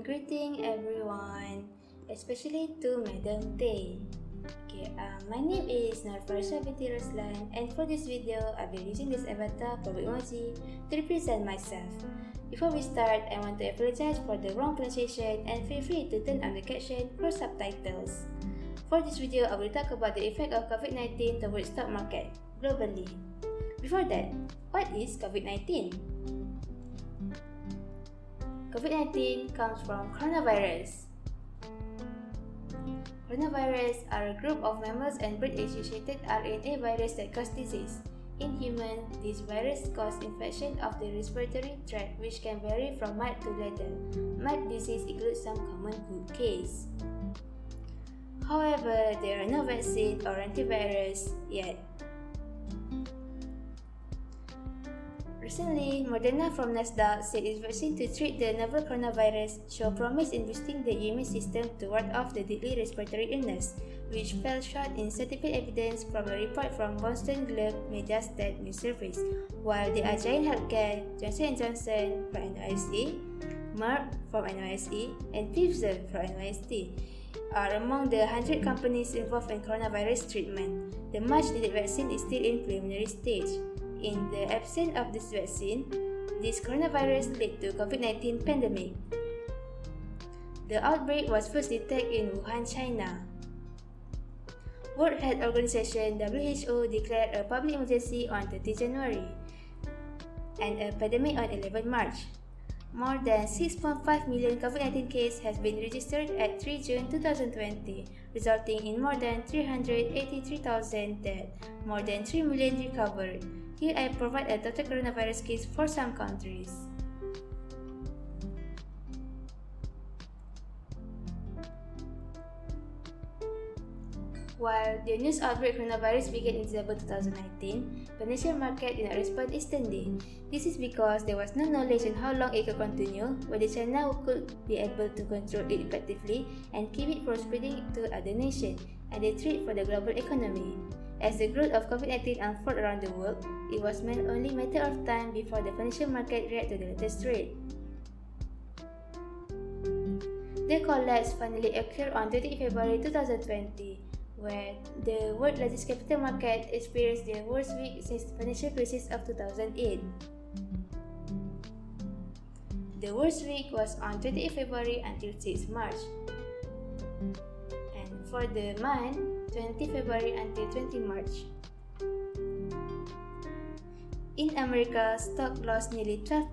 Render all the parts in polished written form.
Greeting everyone, especially to Madam Tay. My name is Farisha binti Roslan, and for this video, I'll be using this avatar for emoji to represent myself. Before we start, I want to apologize for the wrong pronunciation and feel free to turn on the caption for subtitles. For this video, I will talk about the effect of COVID-19 towards stock market globally. Before that, what is COVID-19? COVID-19 comes from coronavirus. Coronavirus are a group of mammals and bird-associated RNA virus that cause disease. In humans, this virus causes infection of the respiratory tract, which can vary from mild to lethal. Mild disease includes some common cold case. However, there are no vaccine or antivirus yet. Recently, Moderna from STOXX said its vaccine to treat the novel coronavirus show promise in boosting the immune system to ward off the deadly respiratory illness, which fell short in scientific evidence from a report from Boston Globe Mediastat news service, while the Agile Healthcare, Johnson & Johnson from NYSE, Merck from NYSE, and Pfizer from NYSE are among the 100 companies involved in coronavirus treatment. The much-needed vaccine is still in preliminary stage. In the absence of this vaccine, this coronavirus led to COVID-19 pandemic. The outbreak was first detected in Wuhan, China. World Health Organization (WHO) declared a public emergency on 30 January and a pandemic on 11 March. More than 6.5 million COVID-19 cases has been registered at 3 June 2020, resulting in more than 383,000 deaths, more than 3 million recovered. Here I provide a total coronavirus case for some countries. While the news outbreak coronavirus began in December 2019, financial market did not respond instantly. This is because there was no knowledge on how long it could continue, whether China could be able to control it effectively and keep it from spreading to other nations, and the threat for the global economy. As the growth of COVID-19 unfolded around the world, it was only a matter of time before the financial market reacted to the latest threat. The collapse finally occurred on 20 February 2020, where the world's largest capital market experienced their worst week since the financial crisis of 2008. The worst week was on 28 February until 6 March. And for the month, 20 February until 20 March. In America, stock lost nearly 12%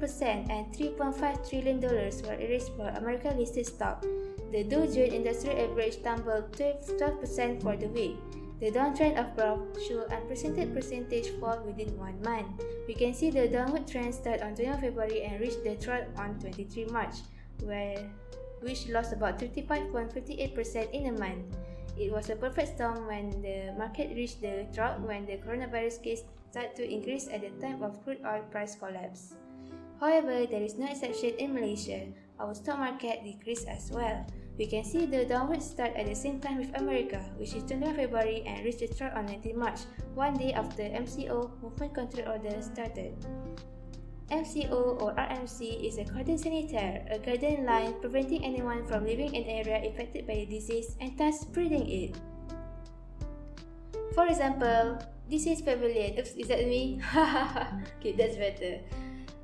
and $3.5 trillion were erased for American-listed stock. The Dow Jones Industrial Average tumbled 12% for the week. The downtrend of growth showed unprecedented percentage fall within 1 month. We can see the downward trend start on 21 February and reach the trough on 23 March, which lost about 35.58% in a month. It was a perfect storm when the market reached the trough when the coronavirus case started to increase at the time of crude oil price collapse. However, there is no exception in Malaysia. Our stock market decreased as well. We can see the downward start at the same time with America, which is 21 February and reached the trough on 19 March, one day after MCO movement control order started. MCO or RMC is a cordon sanitaire, a garden line preventing anyone from leaving an area infected by the disease and thus spreading it. For example, this is pavilion. Oops, is that me? Okay, that's better.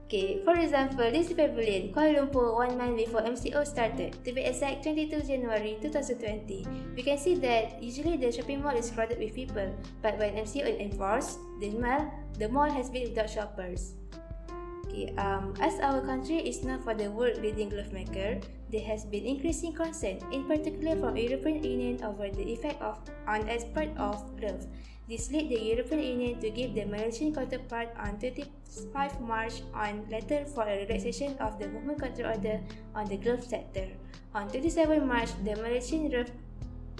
Okay, for example, this is pavilion, Kuala Lumpur 1 month before MCO started, to be exact 22 January 2020. We can see that usually the shopping mall is crowded with people, but when MCO is enforced, the mall has been without shoppers. As our country is known for the world leading glove maker, there has been increasing concern, in particular from the European Union, over the effect on export of gloves. This led the European Union to give the Malaysian counterpart on 25 March on letter for a relaxation of the movement control order on the glove sector. On 27 March, the Malaysian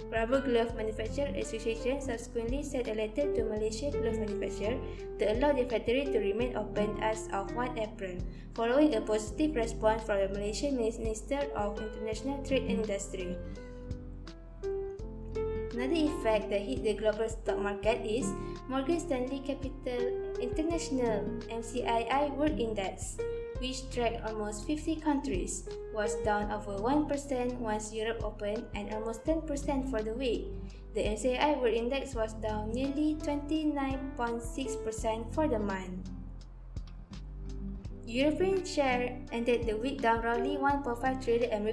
Rubber Glove Manufacturer Association subsequently sent a letter to Malaysian glove manufacturer to allow the factory to remain open as of 1 April, following a positive response from the Malaysian Minister of International Trade and Industry. Another effect that hit the global stock market is Morgan Stanley Capital International MCII World Index. which tracked almost 50 countries, was down over 1% once Europe opened and almost 10% for the week. The MSCI World Index was down nearly 29.6% for the month. European share ended the week down roughly $1.5 trillion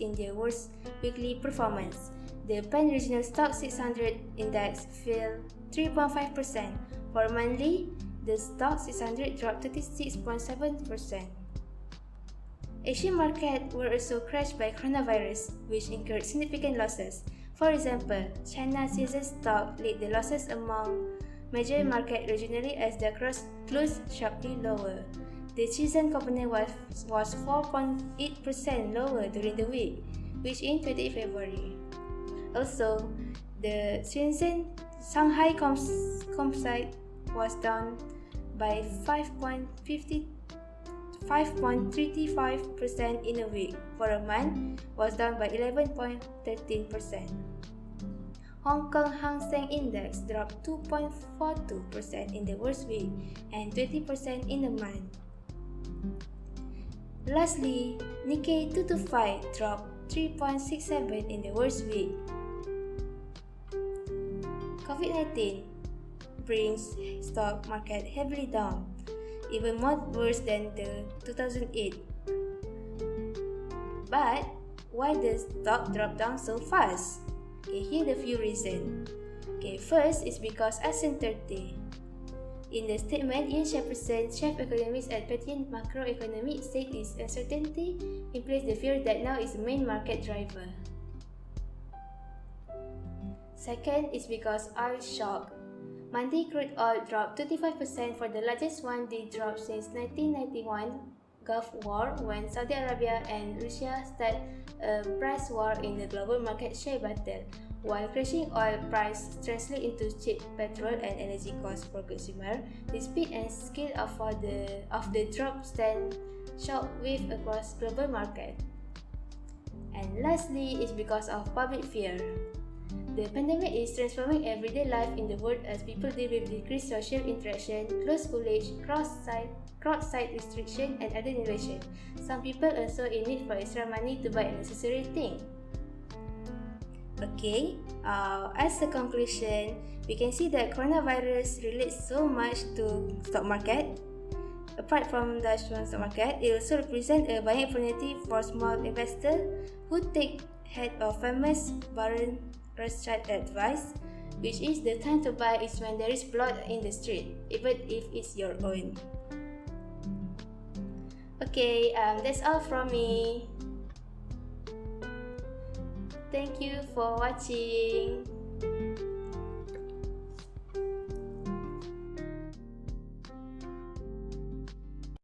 in their worst weekly performance. The pan-regional STOXX 600 index fell 3.5%. For monthly, the STOXX 600 dropped 36.7%. Asian markets were also crashed by coronavirus, which incurred significant losses. For example, China's Shenzhen stock led the losses among major markets regionally as the cross closed sharply lower. The Shenzhen component was 4.8% lower during the week, which in 20 February. Also, the Shanghai Composite was down by 5.35% in a week. For a month, was down by 11.13%. Hong Kong Hang Seng Index dropped 2.42% in the worst week and 20% in a month. Lastly, Nikkei 225 dropped 3.67% in the worst week. COVID-19 brings stock market heavily down, even more worse than the 2008. But why does stock drop down so fast? Here are the few reasons. First is because uncertainty. In the statement, Ian Shepperson, chief economist at Petian Macroeconomics, said this uncertainty implies the fear that now is the main market driver. Second is because oil shock. Monday crude oil dropped 25% for the largest one-day drop since 1991 Gulf War, when Saudi Arabia and Russia started a price war in the global market share battle. While crashing oil price translate into cheap petrol and energy costs for consumer, the speed and scale of the drop sent shockwave across global market. And lastly is because of public fear. The pandemic is transforming everyday life in the world as people deal with decreased social interaction, closed college, crowd-side restriction, and other innovation. Some people also in need for extra money to buy a necessary thing. As a conclusion, we can see that coronavirus relates so much to stock market. Apart from the stock market, it also represents a buying opportunity for small investors who take heed of famous Baron Rothschild advice, which is the time to buy is when there is blood in the street, even if it's your own. That's all from me. Thank you for watching.